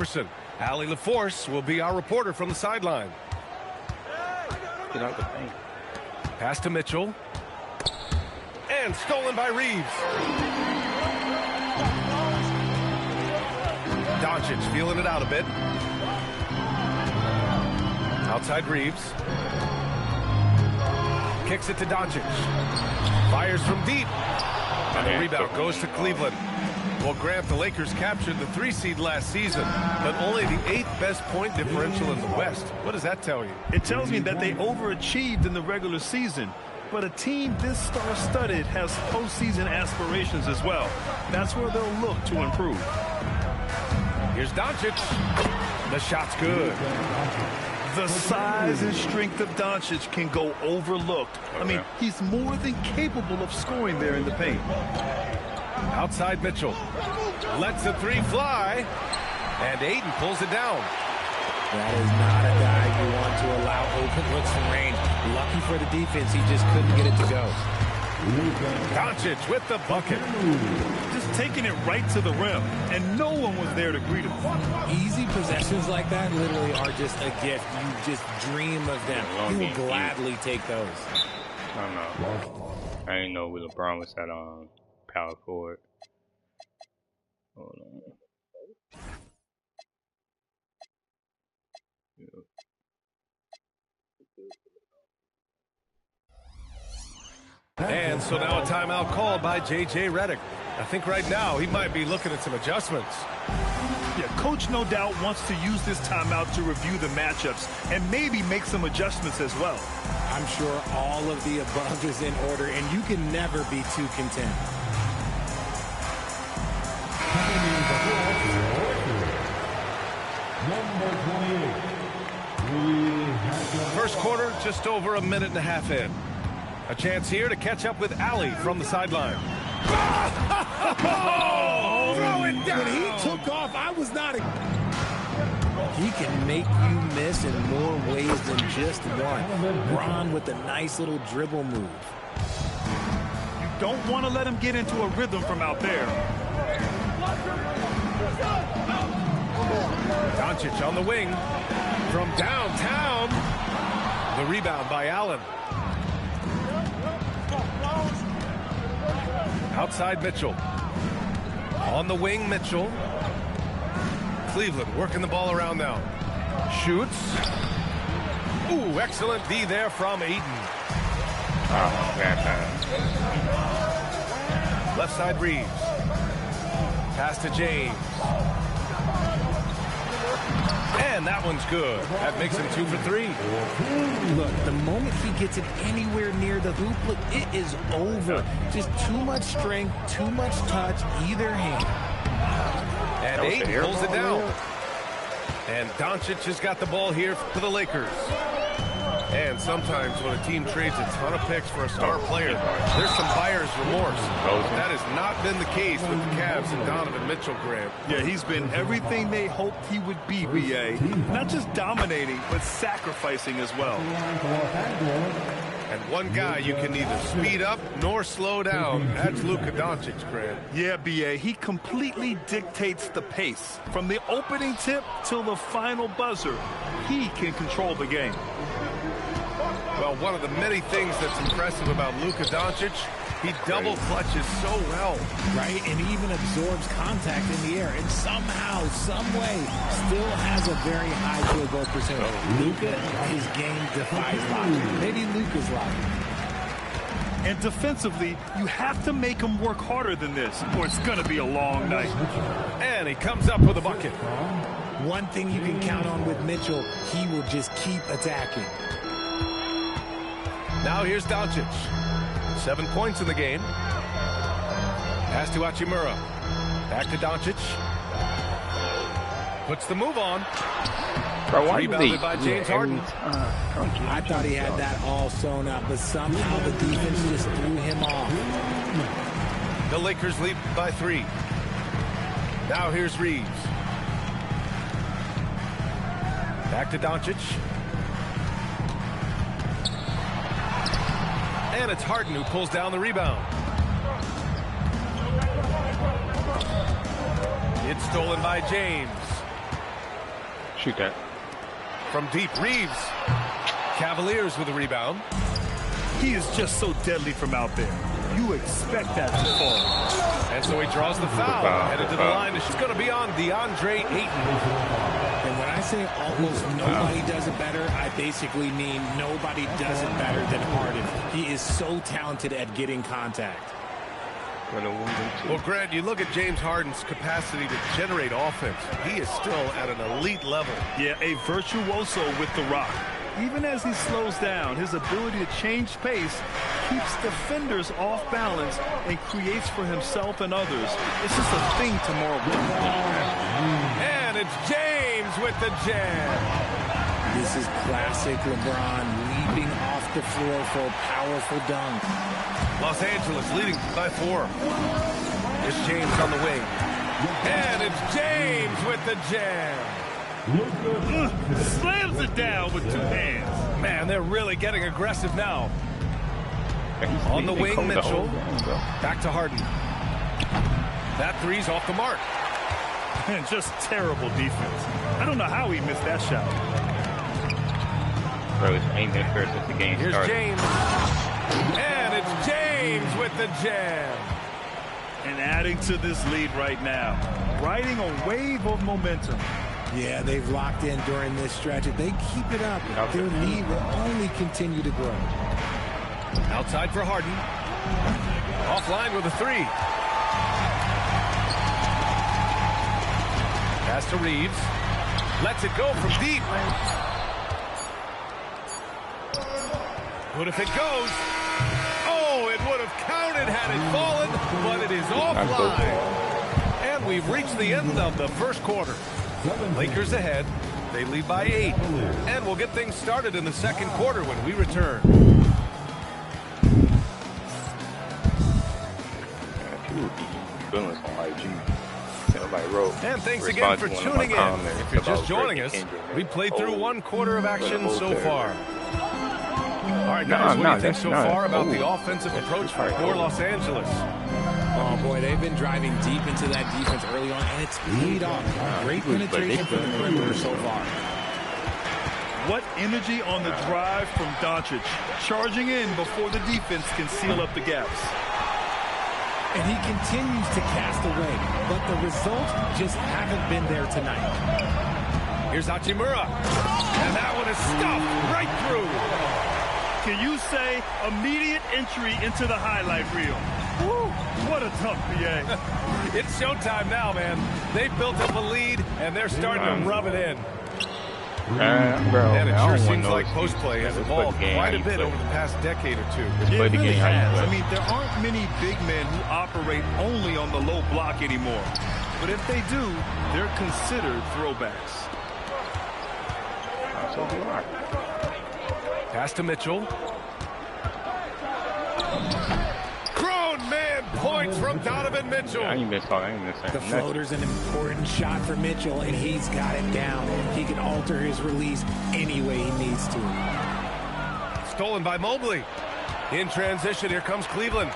Allie LaForce will be our reporter from the sideline. Get out the paint. Pass to Mitchell. And stolen by Reeves. Doncic feeling it out a bit. Outside Reeves. Kicks it to Doncic. Fires from deep. And the rebound goes to Cleveland. Well, Grant, the Lakers captured the 3 seed last season, but only the 8th best point differential in the West. What does that tell you? It tells me that they overachieved in the regular season. But a team this star-studded has postseason aspirations as well. That's where they'll look to improve. Here's Doncic. The shot's good. The size and strength of Doncic can go overlooked. I mean, he's more than capable of scoring there in the paint. Outside Mitchell. Lets the 3 fly. And Ayton pulls it down. That is not a guy you want to allow open looks from range. Lucky for the defense, he just couldn't get it to go. Doncic with the bucket. Just taking it right to the rim, and no one was there to greet him. Easy possessions like that literally are just a gift. You just dream of them. He will gladly take those. I don't know. I didn't know where LeBron was at on power forward. Hold on. And so now a timeout called by J.J. Redick. I think right now he might be looking at some adjustments. Yeah, coach no doubt wants to use this timeout to review the matchups and maybe make some adjustments as well. I'm sure all of the above is in order, and you can never be too content. First quarter, just over a minute and a half in. A chance here to catch up with Allie from the sideline. Oh, throw it down. When he took off, I was not. He can make you miss in more ways than just one. Bron with a nice little dribble move. You don't want to let him get into a rhythm from out there. Doncic on the wing from downtown. The rebound by Allen. Outside Mitchell. On the wing, Mitchell. Cleveland working the ball around now. Shoots. Ooh, excellent D there from Ayton. Oh, Left side Reeves. Pass to James. And that one's good. That makes him 2 for 3. Look, the moment he gets it anywhere near the hoop, look, it is over. Just too much strength, too much touch, either hand. And Ayton pulls it down. And Doncic has got the ball here for the Lakers. And sometimes when a team trades a ton of picks for a star player, there's some buyer's remorse. That has not been the case with the Cavs and Donovan Mitchell, Grant. Yeah, he's been everything they hoped he would be, B.A. Not just dominating, but sacrificing as well. And one guy you can neither speed up nor slow down, that's Luka Doncic, Grant. Yeah, B.A., he completely dictates the pace. From the opening tip till the final buzzer, he can control the game. Well, one of the many things that's impressive about Luka Doncic, he double clutches so well. Right, and he even absorbs contact in the air, and somehow, some way, still has a very high field goal percentage. Luka, his game defies logic. Maybe Luka's logic. And defensively, you have to make him work harder than this, or it's going to be a long night. And he comes up with a bucket. One thing you can count on with Mitchell, he will just keep attacking. Now here's Doncic. 7 points in the game. Pass to Hachimura. Back to Doncic. Puts the move on. Rebounded by James Harden. I thought he had that all sewn up, but somehow the defense just threw him off. The Lakers lead by 3. Now here's Reeves. Back to Doncic. And it's Harden who pulls down the rebound. It's stolen by James. Shoot that. From deep, Reeves. Cavaliers with a rebound. He is just so deadly from out there. You expect that to fall. And so he draws the foul. Headed to the line. It's going to be on DeAndre Ayton. And when I say almost nobody does it better, I basically mean nobody does it better than Harden. He is so talented at getting contact. Well, Grant, you look at James Harden's capacity to generate offense. He is still at an elite level. Yeah, a virtuoso with the rock. Even as he slows down, his ability to change pace keeps defenders off balance and creates for himself and others. It's just a thing tomorrow. And it's James with the jam. This is classic LeBron leaping off the floor for a powerful dunk. Los Angeles leading by 4. It's James on the wing. And it's James with the jam. Slams it down with 2 hands. Man, they're really getting aggressive now. On the wing, Mitchell. Back to Harden. That three's off the mark. And just terrible defense. I don't know how he missed that shot. Bro, it's ain't been fair since the game Here's started. James. And it's James with the jam. And adding to this lead right now. Riding a wave of momentum. Yeah, they've locked in during this stretch. If they keep it up, their lead will only continue to grow. Outside for Harden. Offline with a 3. Pass to Reeves. Lets it go from deep. What if it goes? Oh, it would have counted had it fallen, but it is offline. And we've reached the end of the first quarter. Lakers ahead. They lead by 8. And we'll get things started in the second quarter when we return. Feelings on IG. And thanks again for tuning in. If you're just joining us, we played through 1 quarter of action so far. All right, guys, what do you think so far about the offensive approach for Los Angeles? Oh, boy, they've been driving deep into that defense early on, and it's paid off. Great penetration from the perimeter so far. What energy on the drive from Doncic. Charging in before the defense can seal up the gaps. And he continues to cast away, but the results just haven't been there tonight. Here's Hachimura. And that one is stuffed right through. Can you say immediate entry into the highlight reel? Woo, what a tough PA. It's showtime now, man. They've built up a lead, and they're starting to rub it in. And it sure seems like post-play has evolved quite a bit over the past decade or 2. It really has. I mean, there aren't many big men who operate only on the low block anymore. But if they do, they're considered throwbacks. Pass to Mitchell. Grown man points from Donovan Mitchell. The floater's an important shot for Mitchell, and he's got it down. He can alter his release any way he needs to. Stolen by Mobley. In transition, here comes Cleveland.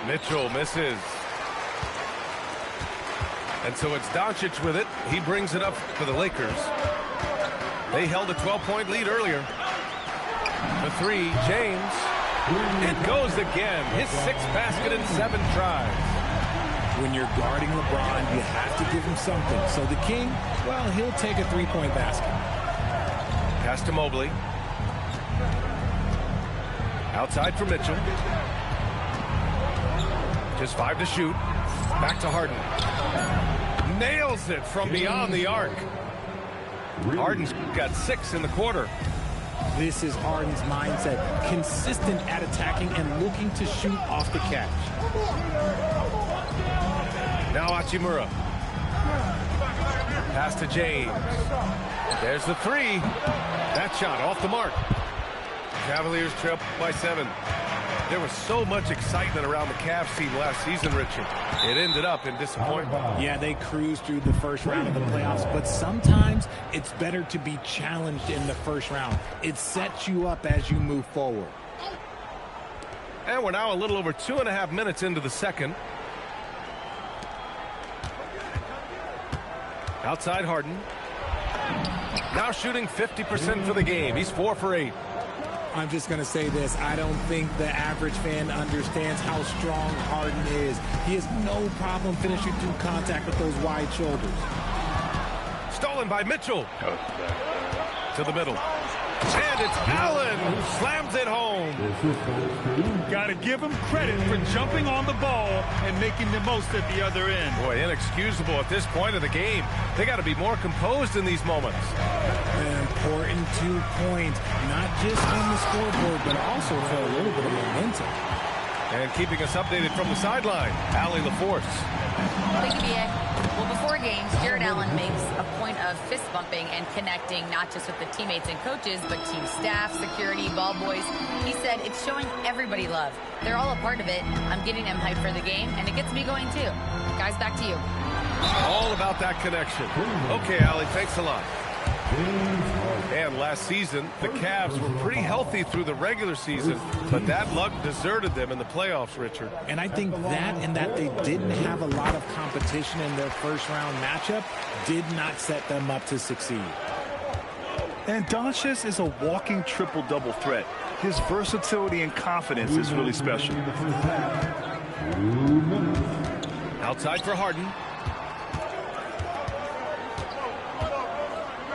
Mitchell misses. And so it's Doncic with it. He brings it up for the Lakers. They held a 12-point lead earlier. The 3, James. It goes again. His 6th basket in 7 tries. When you're guarding LeBron, you have to give him something. So the King, well, he'll take a 3-point basket. Pass to Mobley. Outside for Mitchell. Just 5 to shoot. Back to Harden. Nails it from beyond the arc. Harden's got 6 in the quarter. This is Harden's mindset. Consistent at attacking and looking to shoot off the catch. Now Hachimura. Pass to James. There's the 3. That shot off the mark. Cavaliers trail by 7. There was so much excitement around the Cavs team last season, Richard. It ended up in disappointment. Yeah, they cruised through the first round of the playoffs, but sometimes it's better to be challenged in the first round. It sets you up as you move forward. And we're now a little over 2.5 minutes into the second. Outside Harden. Now shooting 50% for the game. He's 4 for 8. I'm just going to say this. I don't think the average fan understands how strong Harden is. He has no problem finishing through contact with those wide shoulders. Stolen by Mitchell. To the middle. And it's Allen who slams it home. Got to give him credit for jumping on the ball and making the most at the other end. Boy, inexcusable at this point of the game. They got to be more composed in these moments. An important 2 points, not just on the scoreboard, but also for a little bit of momentum. And keeping us updated from the sideline, Allie LaForce. Thank you, B.A. Well, before games, Jared Allen makes a point of fist bumping and connecting not just with the teammates and coaches, but team staff, security, ball boys. He said it's showing everybody love. They're all a part of it. I'm getting them hyped for the game, and it gets me going too. Guys, back to you. All about that connection. Okay, Allie, thanks a lot. And last season, the Cavs were pretty healthy through the regular season, but that luck deserted them in the playoffs, Richard. And I think that and that they didn't have a lot of competition in their first-round matchup did not set them up to succeed. And Doncic is a walking triple-double threat. His versatility and confidence is really special. Outside for Harden.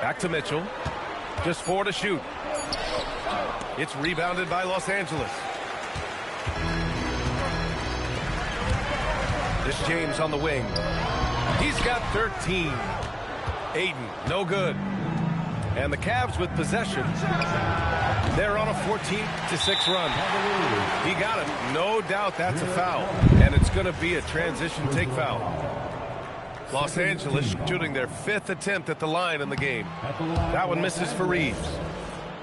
Back to Mitchell. Just 4 to shoot. It's rebounded by Los Angeles. This James on the wing. He's got 13. Aiden, no good. And the Cavs with possession. They're on a 14-6 run. He got it. No doubt that's a foul. And it's going to be a transition take foul. Los Angeles shooting their 5th attempt at the line in the game. That one misses for Reeves.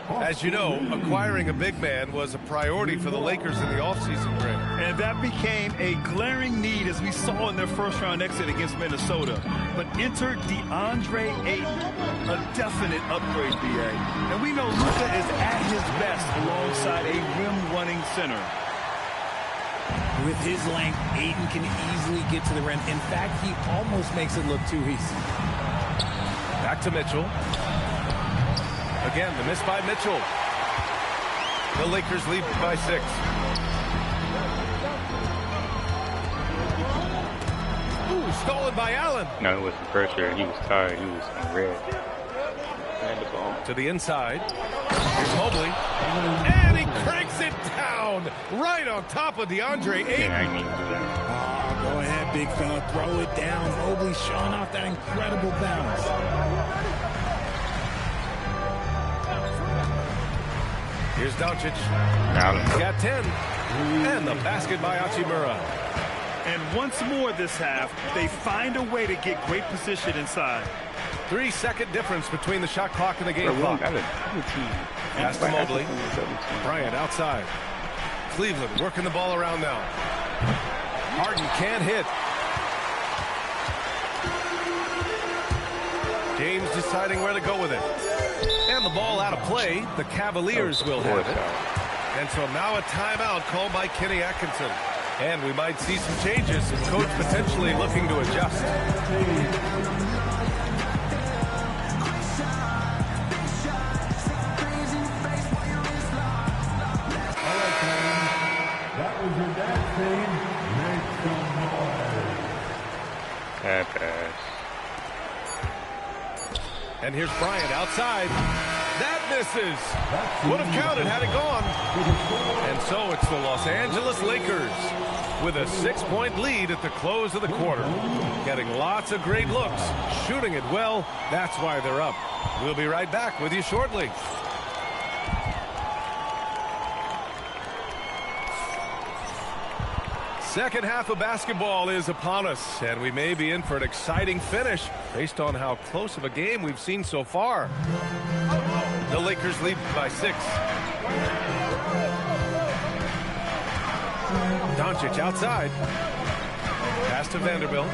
As you know, acquiring a big man was a priority for the Lakers in the offseason, Greg. And that became a glaring need, as we saw in their first-round exit against Minnesota. But enter DeAndre Ayton, a definite upgrade, B.A. And we know Luka is at his best alongside a rim-running center. With his length, Ayton can easily get to the rim. In fact, he almost makes it look too easy. Back to Mitchell. Again, the miss by Mitchell. The Lakers lead by 6. Ooh, stolen by Allen. No, it wasn't pressure. He was tired. He was on red. And the ball. To the inside. Here's Mobley. And he cranks it down right on top of DeAndre Ayton. Yeah, I need to do that. Go ahead, big fella. Throw it down. Mobley showing off that incredible bounce. Here's Doncic. He's got 10. And the basket by Hachimura. And once more this half, they find a way to get great position inside. 3-second difference between the shot clock and the game clock. Pass to Mobley. Bryant outside. Cleveland working the ball around now. Harden can't hit. James deciding where to go with it. And the ball out of play. The Cavaliers will have it. And so now a timeout called by Kenny Atkinson. And we might see some changes. And coach potentially looking to adjust. And here's Bryant outside. That misses. Would have counted had it gone. And so it's the Los Angeles Lakers with a 6-point lead at the close of the quarter. Getting lots of great looks. Shooting it well. That's why they're up. We'll be right back with you shortly. Second half of basketball is upon us, and we may be in for an exciting finish based on how close of a game we've seen so far. The Lakers lead by 6. Doncic outside. Pass to Vanderbilt.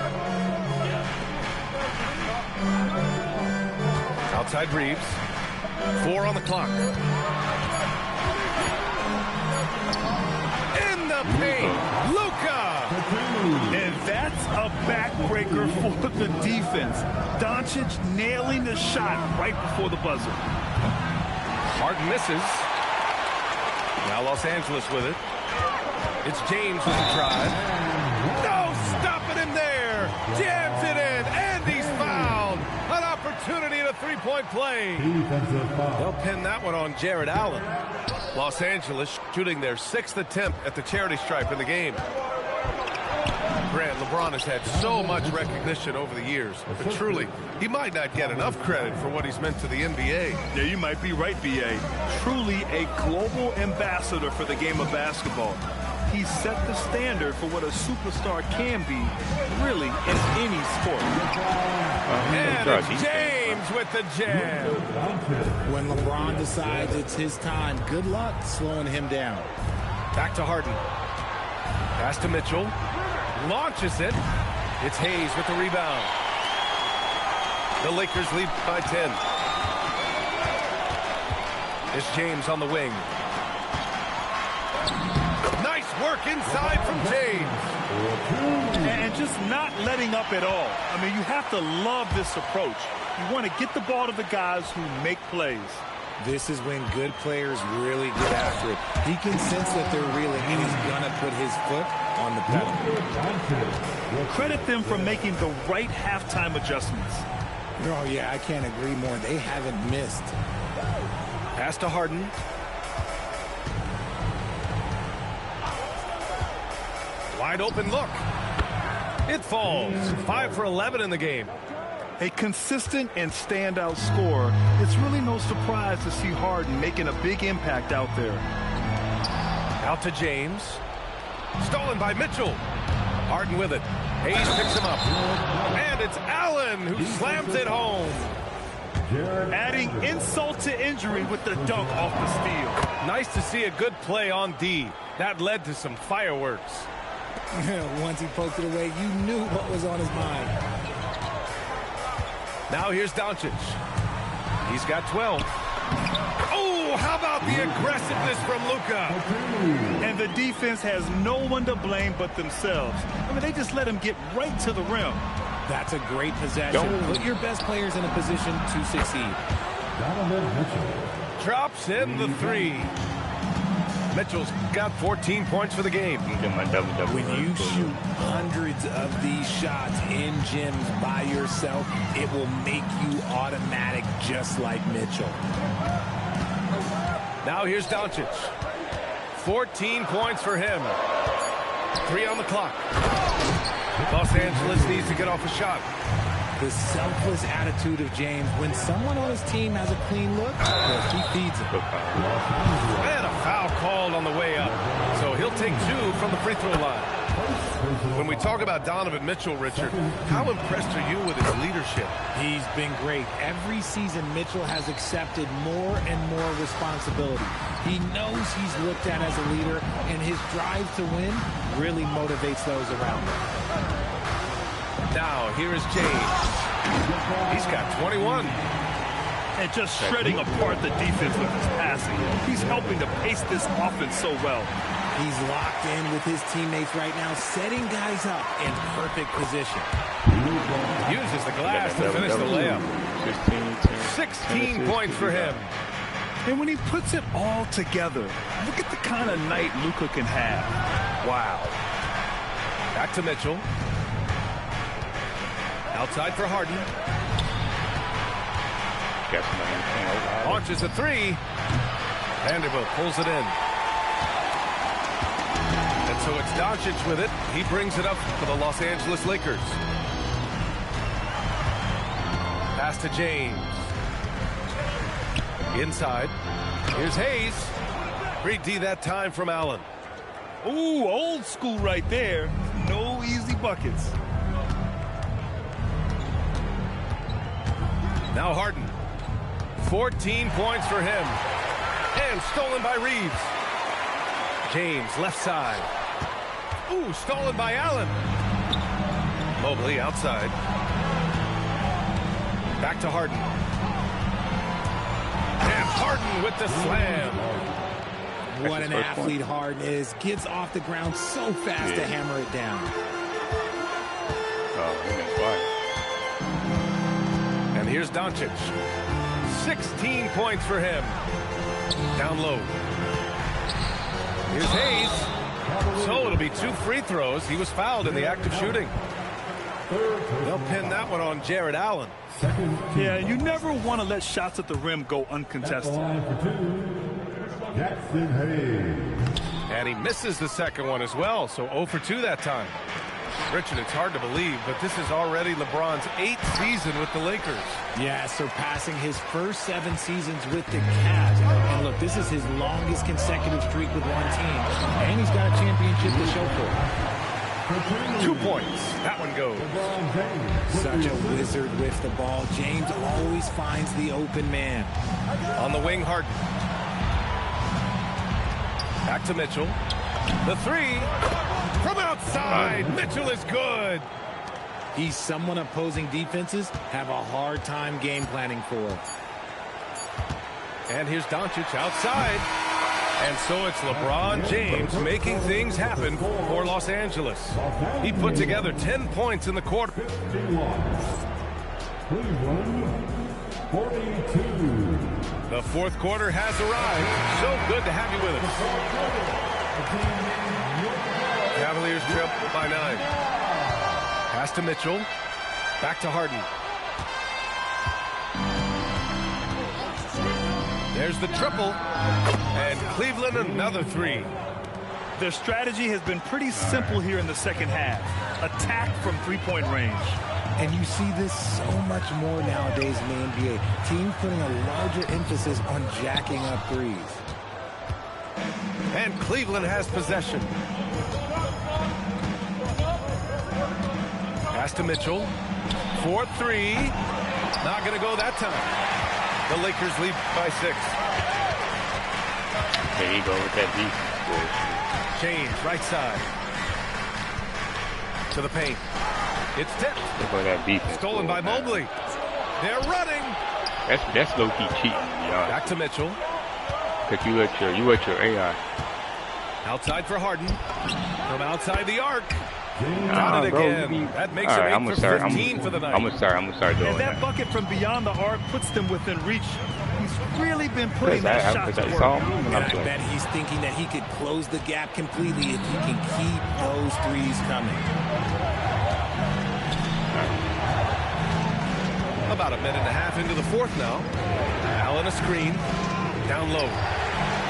Outside Reeves. 4 on the clock. In the paint, Luka! And that's a backbreaker for the defense. Doncic nailing the shot right before the buzzer. Harden misses. Now Los Angeles with it. It's James with the drive. No stopping him there. Jams it in, and he's fouled. An opportunity in a three-point play. They'll pin that one on Jared Allen. Los Angeles shooting their 6th attempt at the charity stripe in the game. Grant, LeBron has had so much recognition over the years, but truly, he might not get enough credit for what he's meant to the NBA. Yeah, you might be right, B.A. Truly a global ambassador for the game of basketball. He set the standard for what a superstar can be, really, in any sport. And it's James with the jam. When LeBron decides it's his time, good luck slowing him down. Back to Harden. Pass to Mitchell. Launches it. It's Hayes with the rebound. The Lakers lead by 10. It's James on the wing. Nice work inside from James. And just not letting up at all. I mean, you have to love this approach. You want to get the ball to the guys who make plays. This is when good players really get after it. He can sense that they're reeling, and he's going to put his foot on the pedal. Credit them for making the right halftime adjustments. Oh, yeah, I can't agree more. They haven't missed. Pass to Harden. Wide open look. It falls. 5 for 11 in the game. A consistent and standout scorer. It's really no surprise to see Harden making a big impact out there. Out to James. Stolen by Mitchell. Harden with it. Hayes picks him up. And it's Allen who slams it home. Adding insult to injury with the dunk off the steal. Nice to see a good play on D. That led to some fireworks. Once he poked it away, you knew what was on his mind. Now here's Doncic. He's got 12. Oh, how about the aggressiveness from Luka? And the defense has no one to blame but themselves. I mean, they just let him get right to the rim. That's a great possession. Put your best players in a position to succeed. Drops in the 3. Mitchell's got 14 points for the game. When you shoot hundreds of these shots in gyms by yourself, it will make you automatic just like Mitchell. Now here's Doncic. 14 points for him. 3 on the clock. Los Angeles needs to get off a shot. The selfless attitude of James. When someone on his team has a clean look, he feeds it. And a foul called on the way up. So he'll take 2 from the free throw line. When we talk about Donovan Mitchell, Richard, how impressed are you with his leadership? He's been great. Every season, Mitchell has accepted more and more responsibility. He knows he's looked at as a leader, and his drive to win really motivates those around him. Now, here is James. He's got 21. And just shredding apart the defense with his passing. He's helping to pace this offense so well. He's locked in with his teammates right now, setting guys up in perfect position. Uses the glass to finish the layup. 16 points for him. And when he puts it all together, look at the kind of night Luka can have. Wow. Back to Mitchell. Outside for Harden. Launches a 3. Vanderbilt pulls it in. And so it's Doncic with it. He brings it up for the Los Angeles Lakers. Pass to James. Inside. Here's Hayes. Great D that time from Allen. Ooh, old school right there. No easy buckets. Now Harden. 14 points for him. And stolen by Reeves. James, left side. Ooh, stolen by Allen. Mobley outside. Back to Harden. And Harden with the slam. What an athlete Harden is. Gets off the ground so fast to hammer it down. here's Doncic. 16 points for him. Down low. Here's Hayes. So it'll be 2 free throws. He was fouled in the act of shooting. They'll pin that one on Jared Allen. Yeah, you never want to let shots at the rim go uncontested. Jackson Hayes. And he misses the second one as well, so 0 for 2 that time. Richard, it's hard to believe, but this is already LeBron's 8th season with the Lakers. Yeah, surpassing his first 7 seasons with the Cavs. And look, this is his longest consecutive streak with one team. And he's got a championship to show for it. 2 points. That one goes. Such a wizard with the ball. James always finds the open man. On the wing, Harden. Back to Mitchell. The 3 from outside. Mitchell is good. He's someone opposing defenses have a hard time game planning for. And here's Doncic outside. And so it's LeBron James making things happen for Los Angeles. He put together 10 points in the quarter. Cleveland, 42. The fourth quarter has arrived. So good to have you with us. Cavaliers trip by 9. Pass to Mitchell. Back to Harden. There's the triple. And Cleveland another 3. Their strategy has been pretty simple here in the second half. Attack from three-point range. And you see this so much more nowadays in the NBA. Teams putting a larger emphasis on jacking up threes. And Cleveland has possession. Pass to Mitchell. 4-3. Not going to go that time. The Lakers lead by 6. There you go with that defense. James, right side. To the paint. It's tipped. Look at that defense. Stolen by Mobley. They're running. That's low-key cheating, y'all. Back to Mitchell. Because you let your AI. Outside for Harden. From outside the arc. Got it bro, again. That makes right, it 8 for 15 for the night. I'm gonna start doing And that bucket from beyond the arc puts them within reach. He's really been putting that shot to work. And I bet he's thinking that he could close the gap completely if he can keep those threes coming. About a minute and a half into the fourth now. Allen a screen. Down low.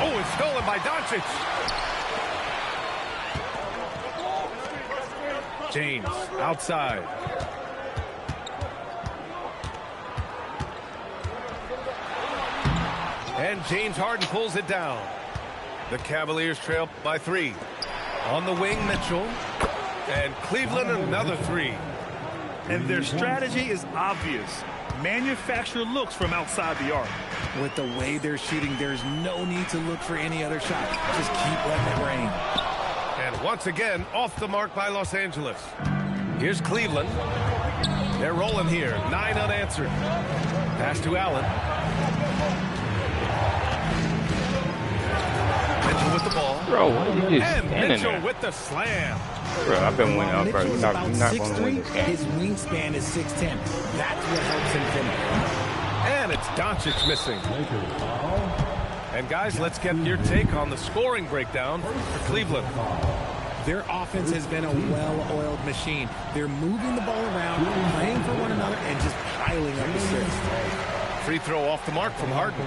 Oh, it's stolen by Doncic. James outside. And James Harden pulls it down. The Cavaliers trail by 3. On the wing, Mitchell. And Cleveland another 3. And their strategy is obvious. Manufacture looks from outside the arc. With the way they're shooting, there's no need to look for any other shot. Just keep letting it rain. And once again, off the mark by Los Angeles. Here's Cleveland. They're rolling here. 9 unanswered. Pass to Allen. Mitchell with the ball. Bro, what are you just And standing Mitchell there? with the slam. Bro, I've been winning up, bro. You're not going to win this game. His wingspan is 6'10". That's what helps him finish. And it's Doncic missing. And guys, let's get your take on the scoring breakdown for Cleveland. Their offense has been a well-oiled machine. They're moving the ball around, playing for one another, and just piling up assists. Free throw off the mark from Harden.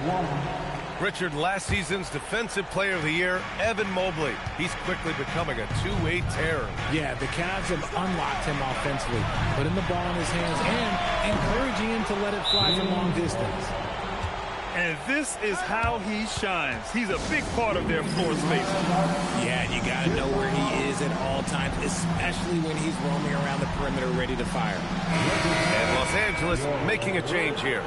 Richard, last season's Defensive Player of the Year, Evan Mobley. He's quickly becoming a two-way terror. Yeah, the Cavs have unlocked him offensively, putting the ball in his hands and encouraging him to let it fly from long distance. And this is how he shines. He's a big part of their floor space. Yeah, and you got to know where he is at all times, especially when he's roaming around the perimeter ready to fire. And Los Angeles making a change here.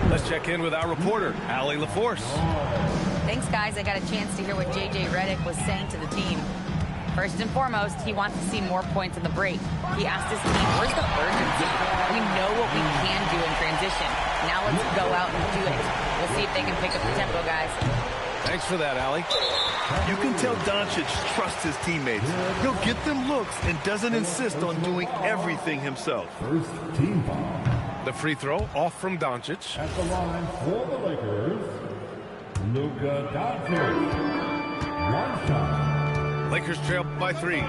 Let's check in with our reporter, Allie LaForce. Thanks, guys. I got a chance to hear what J.J. Redick was saying to the team. First and foremost, he wants to see more points in the break. He asked his team, where's the urgency? We know what we can do in transition. Now let's go out and do it. We'll see if they can pick up the tempo, guys. Thanks for that, Allie. You can tell Doncic trusts his teammates. He'll get them looks and doesn't insist on doing everything himself. First team foul. The free throw off from Doncic. At the line for the Lakers, Luka Doncic. One shot. Lakers trail by 3.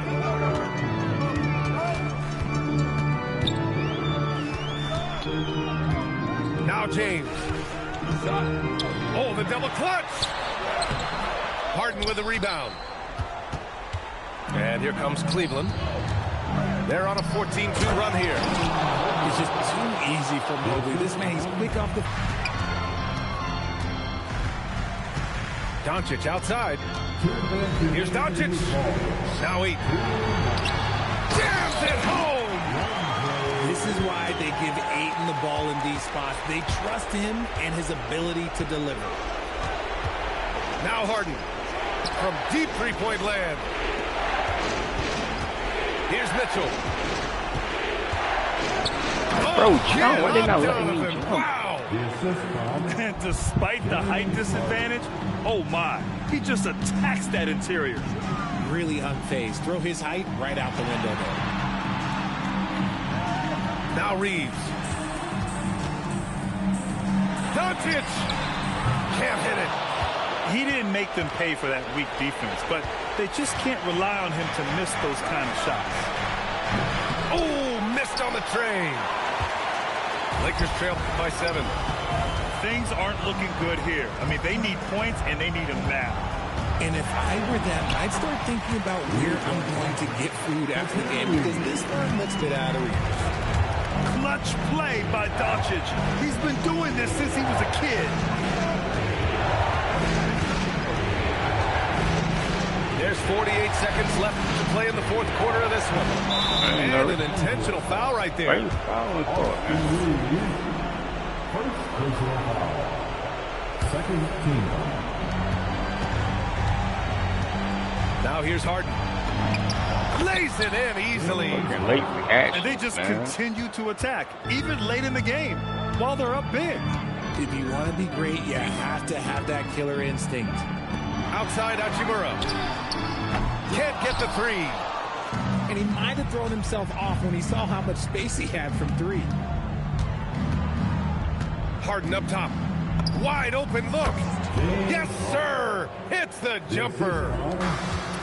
Now James. Oh, the double clutch. Harden with the rebound. And here comes Cleveland. They're on a 14-2 run here. It's just too easy for Mobley. This man, he's quick off the... Doncic outside. Here's Doncic. Now 8. Jams it home. This is why they give Ayton the ball in these spots. They trust him and his ability to deliver. Now Harden from deep three-point land. Here's Mitchell. Bro, jump. Why they not letting me Donovan. jump? Wow. The assist from And despite the height disadvantage, oh my, he just attacks that interior. Really unfazed. Throw his height right out the window there. Now Reeves. Doncic. Can't hit it. He didn't make them pay for that weak defense, but they just can't rely on him to miss those kind of shots. Oh, missed on the train. Lakers trail by 7. Things aren't looking good here. I mean, they need points, and they need them now. And if I were them, I'd start thinking about where I'm going to get food after the game because this one looks a bit out of reach. Clutch play by Doncic. He's been doing this since he was a kid. There's 48 seconds left to play in the fourth quarter of this one. And an intentional foul right Why there. you fouling for, man? first personal foul. Second team. Now here's Harden. Lays it in easily. Fucking late reaction, And they just man. continue to attack, even late in the game, while they're up big. If you want to be great, you have to have that killer instinct. Outside Hachimura. Can't get the 3. And he might have thrown himself off when he saw how much space he had from 3. Harden up top. Wide open look. Yes, sir. Hits the jumper.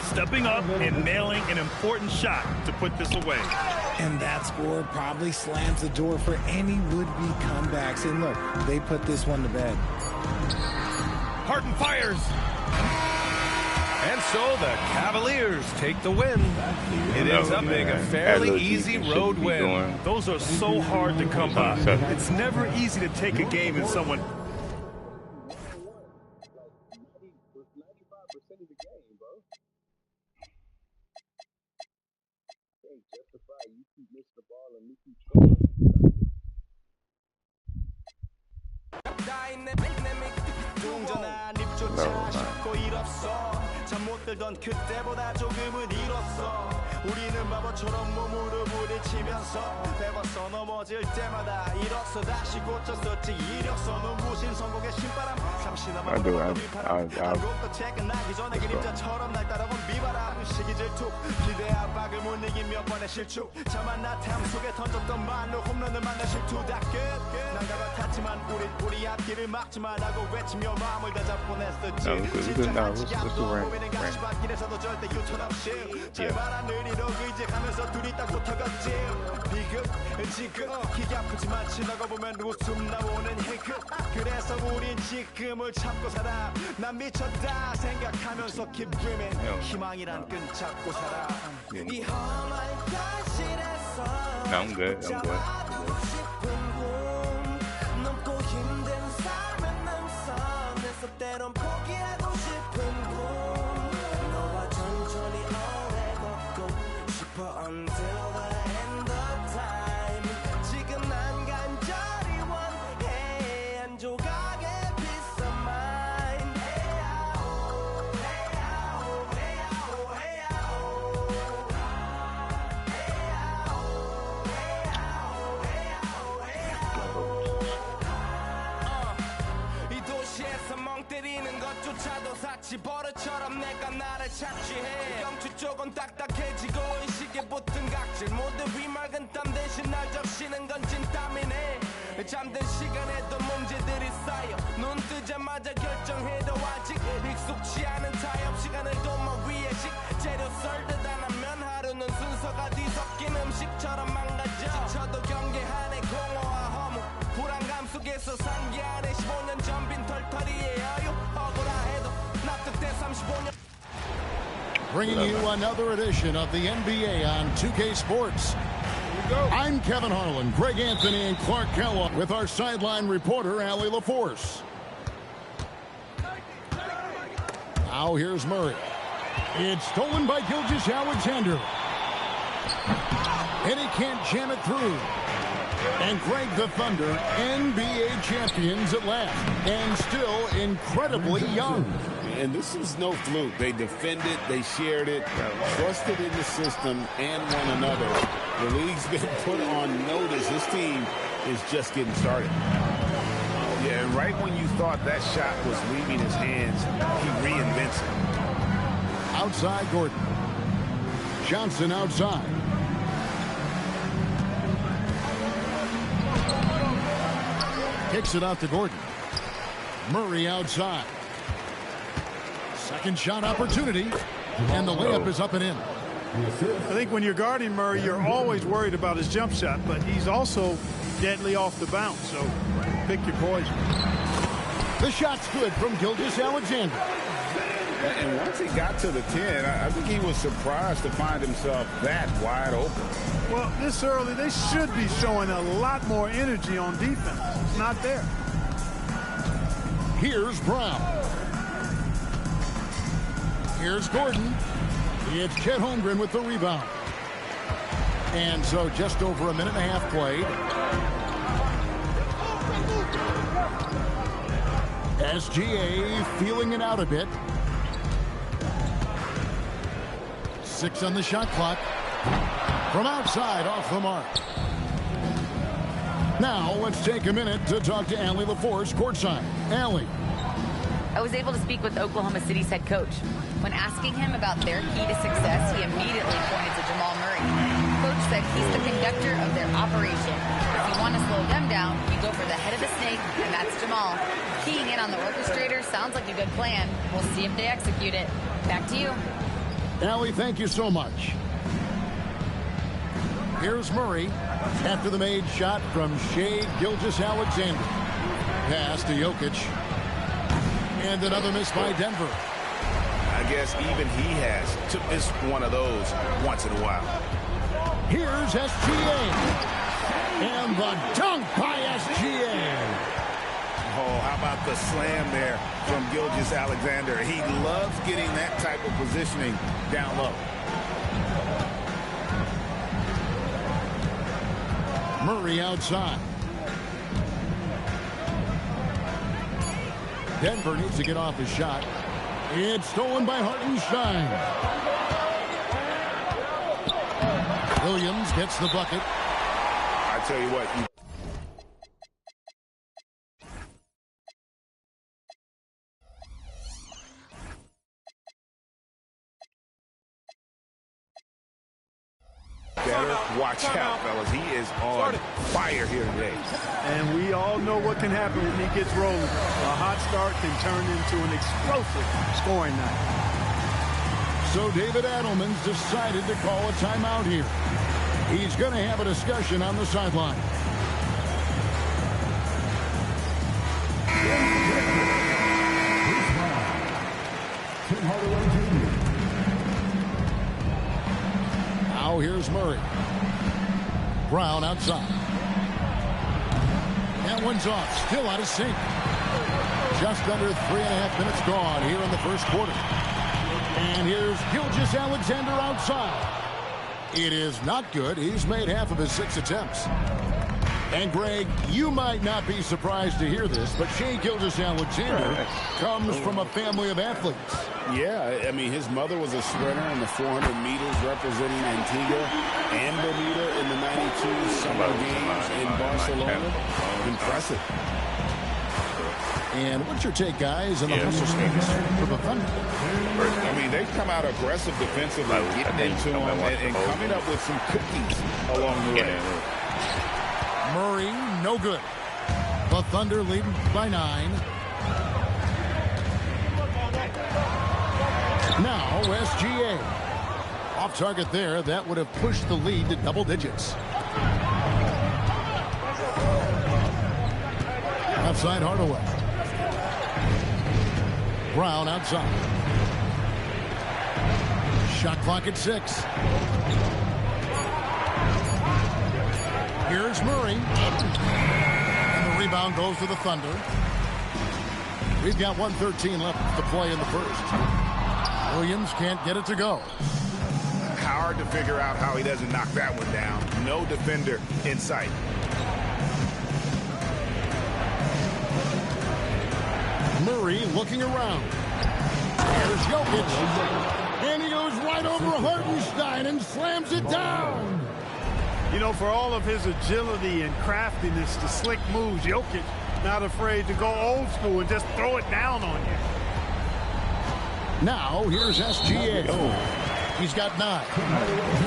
Stepping up and nailing an important shot to put this away. And that score probably slams the door for any would-be comebacks. And look, they put this one to bed. Harden fires. And so the Cavaliers take the win. It ends up being a fairly easy road win. Those are so hard to come by. It's never easy to take a game in someone. 못 들던 그때보다 조금은 잃었어. 우리는 바보처럼 몸으로 부딪히면서 배웠어. 넘어질 때마다 일어서 다시 고쳤었지. 이력서 눈부신 성공의 신바람. 잠시나마 불어왔던 비바람. 아무것도 퇴근하기 전에 그림자처럼 날 따라온 비바람. 시기 질투 기대 압박을 못 이긴 몇 번의 실축. 자만 나탐 속에 던졌던 말로 홈런을 만나 실투 다 끝. 난가 같았지만 우리 앞길을 막지 말라고 외치며 마음을 다잡보냈었지. 진짜 한치야 또 보이는 가시밭길에서도 절대 유턴 없이 제발 느리로 의지하면서 둘이 딱 붙어갔지. 비극 지금 기가 아프지만 지나가 보면 웃음 나오는 희극. 그래서 우린 지금을 참고 살아. 난 미쳤다 생각하면서 keep dreaming. 희망이란 끈 잡고 살아. 이 험한 현실에서 I'm good. I'm good. 넘고 힘든 삶의 남선에서 때론 포기하고 싶은 꿈. 너와 천천히 오래 걷고 싶어 until the end of time. 지금 난 간절히 원해 한 조각의 peace of mind. 헤야오 헤야오 헤야오 헤야오 이 도시에서 멍 때리는 것조차도 사치. 버릇처럼 내가 나를 착취해. 경추 쪽은 딱딱해지고 의식에 붙은 각질. 모두 비맑은 땀 대신 날 적시는 건 찐땀이네. 잠든 시간에도 문제들이 쌓여 눈 뜨자마자 결정해도 아직 익숙치 않은 타협 시간을 도마 위에 식재료 썰듯 안 하면 하루는 순서가 뒤섞인 음식처럼 망가져 지쳐도 경계하네 공허와 허무 불안감 속에서 상기하네 15년 전 빈 털터리의 여유 억울해도 납득돼 35년 Bringing you another edition of the NBA on 2K Sports. I'm Kevin Harlan, Greg Anthony, and Clark Kellogg with our sideline reporter, Allie LaForce. Now here's Murray. It's stolen by Gilgeous-Alexander. And he can't jam it through. And Greg, the Thunder, NBA champions at last, and still incredibly young. And this is no fluke. They defended, they shared it, trusted in the system and one another. The league's been put on notice. This team is just getting started. Yeah, and right when you thought that shot was leaving his hands, he reinvents it. Outside Gordon. Johnson outside. Kicks it out to Gordon. Murray outside. Second shot opportunity, and the layup is up and in. I think when you're guarding Murray, you're always worried about his jump shot, but he's also deadly off the bounce, so pick your poison. The shot's good from Gilgeous-Alexander. And once he got to the 10, I think he was surprised to find himself that wide open. Well, this early, they should be showing a lot more energy on defense. It's not there. Here's Brown. Here's Gordon. It's Chet Holmgren with the rebound. And so just over a minute and a half played. SGA feeling it out a bit. 6 on the shot clock. From outside, off the mark. Now, let's take a minute to talk to Allie LaForce courtside. Allie. I was able to speak with Oklahoma City's head coach. When asking him about their key to success, he immediately pointed to Jamal Murray. Coach said he's the conductor of their operation. If you want to slow them down, you go for the head of the snake, and that's Jamal. Keying in on the orchestrator sounds like a good plan. We'll see if they execute it. Back to you. Allie, thank you so much. Here's Murray after the made shot from Shai Gilgeous-Alexander. Pass to Jokic. And another miss by Denver. I guess even he has to miss one of those once in a while. Here's SGA. And the dunk by SGA. Oh, how about the slam there from Gilgeous-Alexander? He loves getting that type of positioning down low. Murray outside. Denver needs to get off his shot. It's stolen by Hartenstein. Williams gets the bucket. I tell you what, better watch out, fellas. He is on fire here today. And we all know what can happen when he gets rolling. A hot start can turn into an explosive scoring night. So David Adelman's decided to call a timeout here. He's going to have a discussion on the sideline. Now here's Murray. Brown outside. That one's off. Still out of sync. Just under 3.5 minutes gone here in the first quarter. And here's Gilgeous-Alexander outside. It is not good. He's made half of his 6 attempts. And, Greg, you might not be surprised to hear this, but Shai Gilgeous-Alexander comes from a family of athletes. Yeah, I mean, his mother was a sprinter in the 400 meters representing Antigua and Bermuda in the 92 Summer Games in Barcelona. Impressive. And what's your take, guys, on the hustle stance for the Thunder? I mean, they come out aggressive defensively, getting into them and coming up with some cookies along the way. Murray, no good. The Thunder leading by 9. Now SGA. Off target there. That would have pushed the lead to double digits. Outside Hardaway. Brown outside. Shot clock at 6. Here's Murray. And the rebound goes to the Thunder. We've got 1:13 left to play in the first. Williams can't get it to go. Hard to figure out how he doesn't knock that one down. No defender in sight. Murray looking around. Here's Jokic. And he goes right over Hartenstein and slams it down. You know, for all of his agility and craftiness, the slick moves, Jokic not afraid to go old school and just throw it down on you. Now, here's SGA. He's got 9.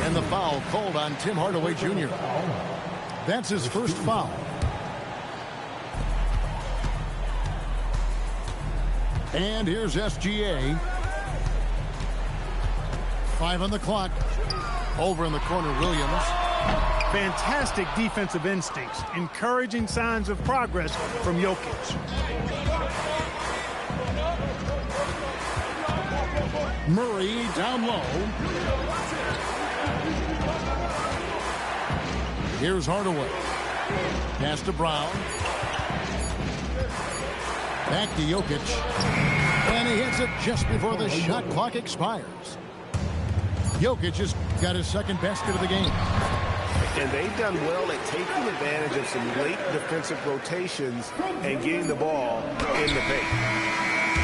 And the foul called on Tim Hardaway Jr. That's his first foul. And here's SGA. 5 on the clock. Over in the corner, Williams. Fantastic defensive instincts. Encouraging signs of progress from Jokic. Murray down low. Here's Hardaway. Pass to Brown. Back to Jokic. And he hits it just before the shot clock expires. Jokic has got his second basket of the game. And they've done well at taking advantage of some late defensive rotations and getting the ball in the paint.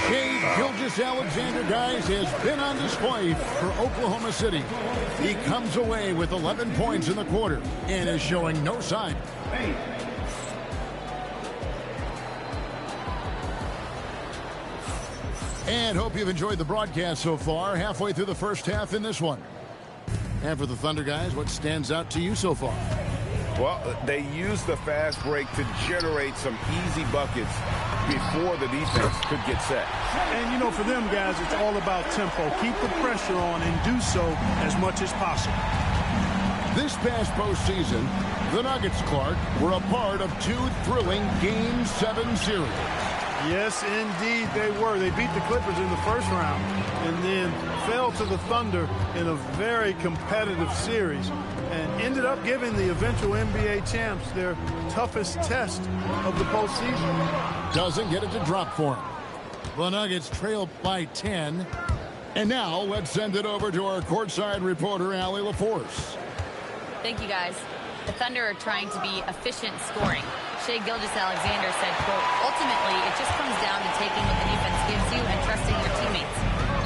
Shai Gilgeous-Alexander, guys, has been on display for Oklahoma City. He comes away with 11 points in the quarter and is showing no sign. And hope you've enjoyed the broadcast so far. Halfway through the first half in this one. And for the Thunder guys, what stands out to you so far? Well, they used the fast break to generate some easy buckets before the defense could get set. And, you know, for them guys, it's all about tempo. Keep the pressure on and do so as much as possible. This past postseason, the Nuggets, Clark, were a part of 2 thrilling Game 7 series. Yes, indeed they were. They beat the Clippers in the first round and then fell to the Thunder in a very competitive series and ended up giving the eventual NBA champs their toughest test of the postseason. Doesn't get it to drop for him. The Nuggets trail by 10. And now let's send it over to our courtside reporter, Allie LaForce. Thank you, guys. The Thunder are trying to be efficient scoring. Shai Gilgeous-Alexander said, quote, ultimately, it just comes down to taking what the defense gives you and trusting your teammates.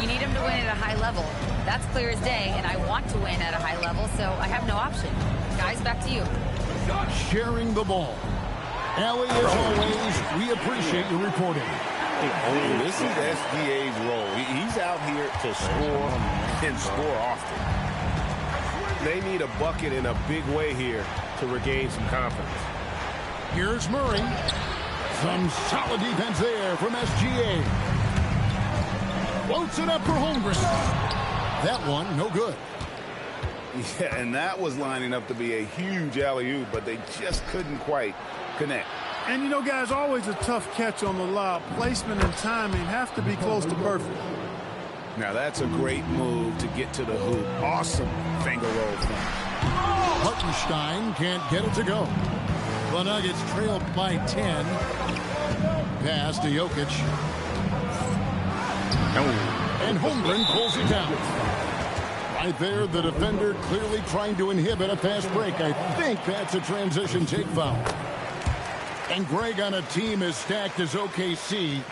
You need them to win at a high level. That's clear as day, and I want to win at a high level, so I have no option. Guys, back to you. Sharing the ball. Allie, as always, we appreciate your reporting. This is SGA's role. He's out here to score and score often. They need a bucket in a big way here to regain some confidence. Here's Murray. Some solid defense there from SGA. Floats it up for Holmgren. That one, no good. Yeah, and that was lining up to be a huge alley-oop, but they just couldn't quite connect. And, you know, guys, always a tough catch on the lob. Placement and timing have to be close to perfect. Now, that's a great move to get to the hoop. Awesome finger roll. Hartenstein can't get it to go. The Nuggets trail by 10. Pass to Jokic. And Holmgren pulls it down. Right there, the defender clearly trying to inhibit a fast break. I think that's a transition take foul. And Greg, on a team as stacked as OKC,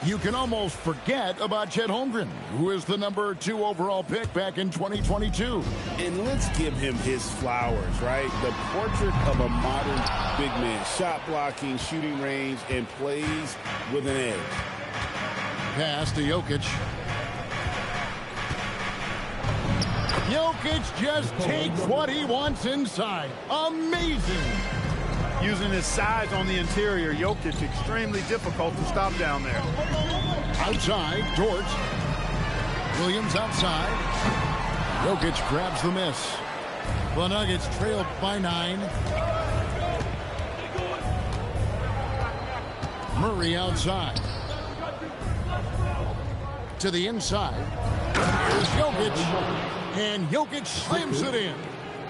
you can almost forget about Chet Holmgren, who is the number 2 overall pick back in 2022. And let's give him his flowers, right? The portrait of a modern big man. Shot blocking, shooting range, and plays with an edge. Pass to Jokic. Jokic just takes what he wants inside. Amazing. Using his size on the interior, Jokic extremely difficult to stop down there. Outside, Dort. Williams outside. Jokic grabs the miss. The Nuggets trailed by 9. Murray outside. To the inside. Here's Jokic. And Jokic slams it in.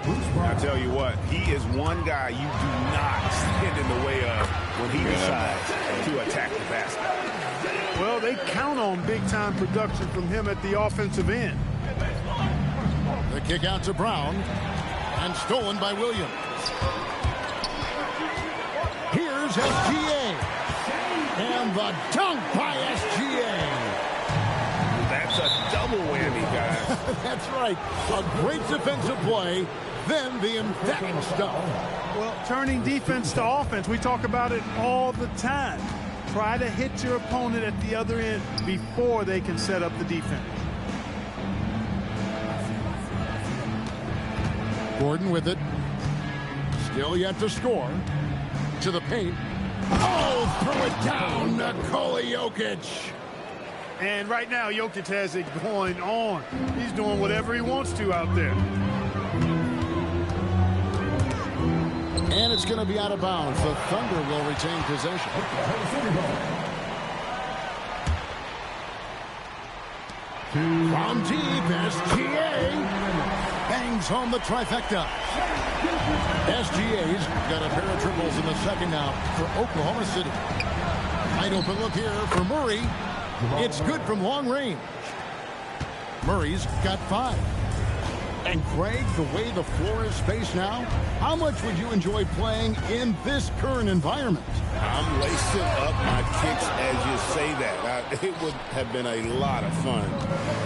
I tell you what, he is one guy you do not stand in the way of when he decides to attack the basket. Well, they count on big-time production from him at the offensive end. The kick out to Brown. And stolen by Williams. Here's SGA. And the dunk by SGA. That's a double whammy, guys. That's right. A great defensive play, then the emphatic stuff. Well, turning defense to offense, we talk about it all the time. Try to hit your opponent at the other end before they can set up the defense. Gordon with it. Still yet to score. To the paint. Oh, throw it down, Nikola Jokic. And right now, Jokic has it going on. He's doing whatever he wants to out there. And it's going to be out of bounds. The Thunder will retain possession. From deep, SGA bangs home the trifecta. SGA's got a pair of triples in the second now for Oklahoma City. Wide open look here for Murray. It's good from long range. Murray's got 5. And Greg, the way the floor is spaced now, how much would you enjoy playing in this current environment? I'm lacing up my kicks as you say that. It would have been a lot of fun.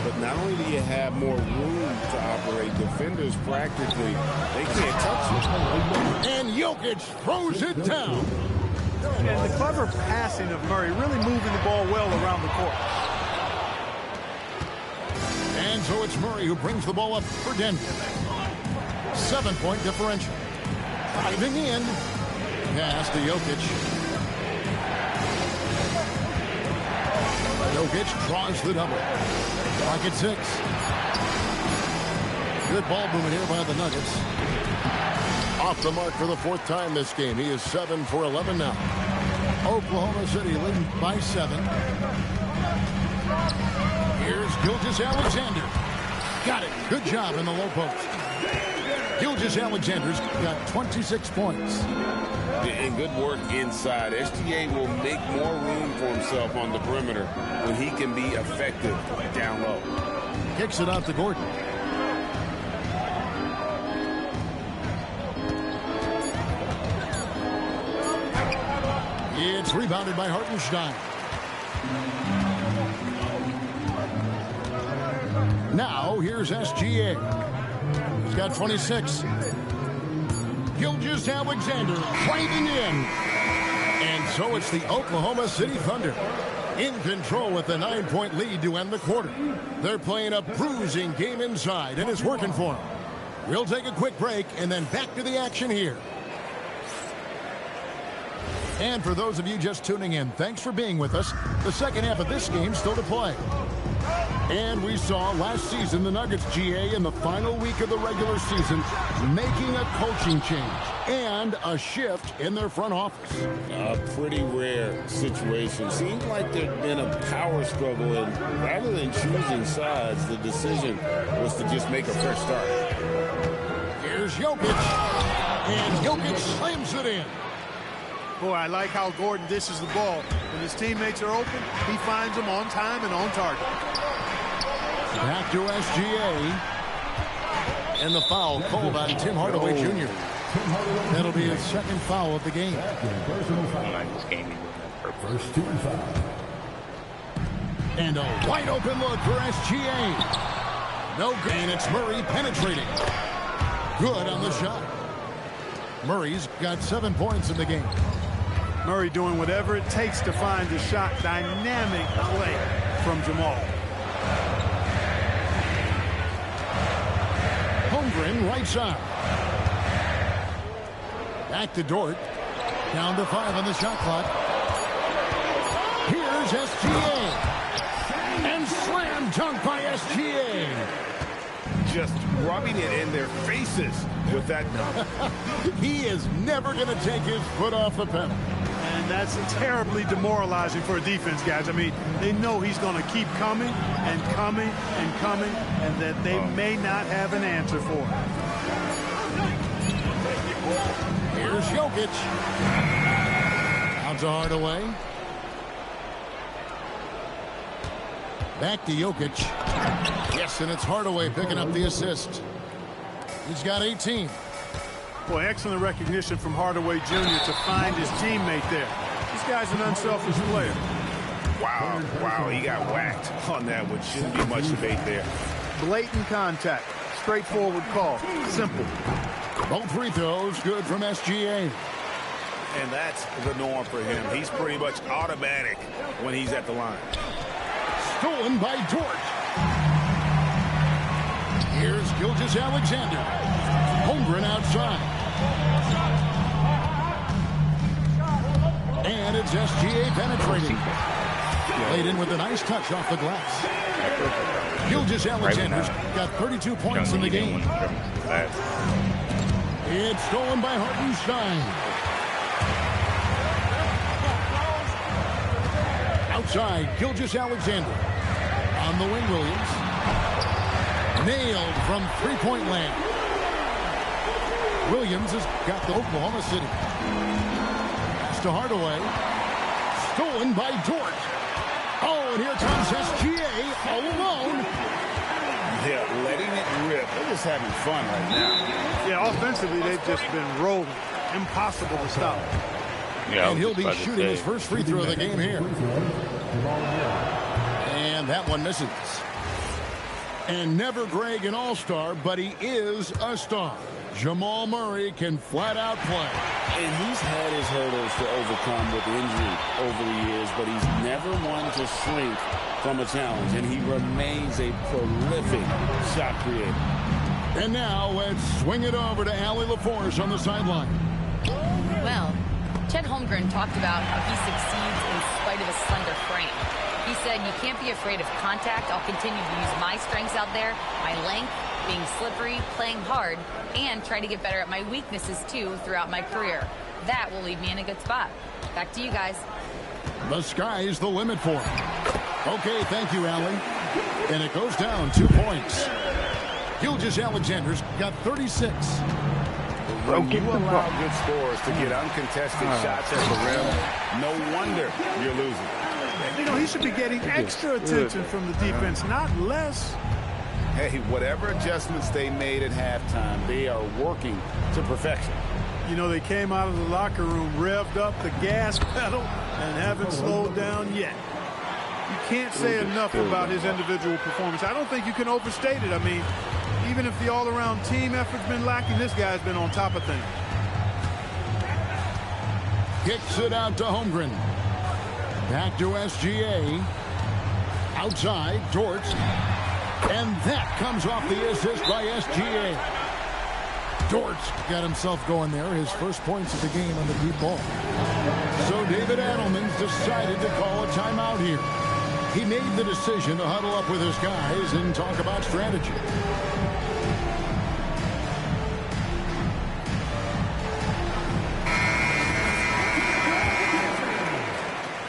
But not only do you have more room to operate, defenders practically, they can't touch it. And Jokic throws it down. And the clever passing of Murray, really moving the ball well around the court. And so it's Murray who brings the ball up for Denver. 7-point differential. Driving in. Pass to Jokic. Jokic draws the double. Clock at 6. Good ball movement here by the Nuggets. Off the mark for the 4th time this game. He is 7 for 11 now. Oklahoma City leading by 7. Here's Gilgeous-Alexander. Got it. Good job in the low post. Gilgeous-Alexander's got 26 points. And good work inside. SGA will make more room for himself on the perimeter when he can be effective down low. Kicks it out to Gordon. It's rebounded by Hartenstein. Now, here's SGA. He's got 26. Gilgeous-Alexander driving in. And so it's the Oklahoma City Thunder in control with the 9-point lead to end the quarter. They're playing a bruising game inside, and it's working for them. We'll take a quick break and then back to the action here. And for those of you just tuning in, thanks for being with us. The second half of this game still to play. And we saw last season the Nuggets, GA, in the final week of the regular season, making a coaching change and a shift in their front office. A pretty rare situation. Seems like there'd been a power struggle, and rather than choosing sides, the decision was to just make a fresh start. Here's Jokic, and Jokic slams it in. Boy, I like how Gordon dishes the ball. When his teammates are open, he finds them on time and on target. Back to SGA. And the foul called on Tim Hardaway Jr. That'll be his second foul of the game. First team foul. And a wide open look for SGA. No good. And it's Murray penetrating. Good on the shot. Murray's got 7 points in the game. Murray doing whatever it takes to find the shot. Dynamic play from Jamal. Holmgren right side. Back to Dort. Down to 5 on the shot clock. Here's SGA. And slam dunk by SGA. Just rubbing it in their faces with that dunk. He is never going to take his foot off the pedal. And that's terribly demoralizing for a defense, guys. I mean, they know he's going to keep coming and coming and coming, and that they may not have an answer for him. Here's Jokic. Out to Hardaway. Back to Jokic. Yes, and it's Hardaway picking up the assist. He's got 18. Boy, excellent recognition from Hardaway Jr. to find his teammate there. This guy's an unselfish player. Wow, he got whacked on that one. Shouldn't be much debate there. Blatant contact. Straightforward call. Simple. Both free throws good from SGA. And that's the norm for him. He's pretty much automatic when he's at the line. Stolen by Dort. Here's Gilgeous-Alexander. Holmgren outside. And it's SGA penetrating. Laid in with a nice touch off the glass. Gilgeous-Alexander's got 32 points in the game. It's stolen by Hartenstein. Outside, Gilgeous-Alexander. On the wing, Williams. Nailed from three-point land. Williams has got the Oklahoma City. Pass to Hardaway. Stolen by Dort. Oh, and here comes SGA all alone. Yeah, letting it rip. They're just having fun right now. Yeah, offensively, they've just been rolling. Impossible to stop. Yeah, and he'll be shooting his first free throw of the game here. And that one misses. And never Greg an all-star, but he is a star. Jamal Murray can flat out play. And he's had his hurdles to overcome with injury over the years, but he's never one to shrink from a challenge, and he remains a prolific shot creator. And now let's swing it over to Allie LaForce on the sideline. Well, Chet Holmgren talked about how he succeeds in spite of a slender frame. He said, you can't be afraid of contact. I'll continue to use my strengths out there, my length, being slippery, playing hard, and try to get better at my weaknesses, too, throughout my career. That will leave me in a good spot. Back to you guys. The sky's the limit for him. Okay, thank you, Allie. And it goes down 2 points. Gilgeous-Alexander's got 36. When you allow good scores to get uncontested shots at the rim, no wonder you're losing. You know, he should be getting extra attention from the defense, not less. Hey, whatever adjustments they made at halftime, they are working to perfection. You know, they came out of the locker room, revved up the gas pedal, and haven't slowed down yet. You can't say enough about his individual performance. I don't think you can overstate it. I mean, even if the all-around team effort's been lacking, this guy's been on top of things. Kicks it out to Holmgren. Back to SGA. Outside, Dort. And that comes off the assist by SGA. Dort got himself going there. His first points of the game on the deep ball. So David Adelman's decided to call a timeout here. He made the decision to huddle up with his guys and talk about strategy.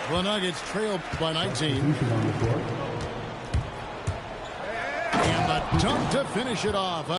The Nuggets trailed by 19. And the dunk to finish it off.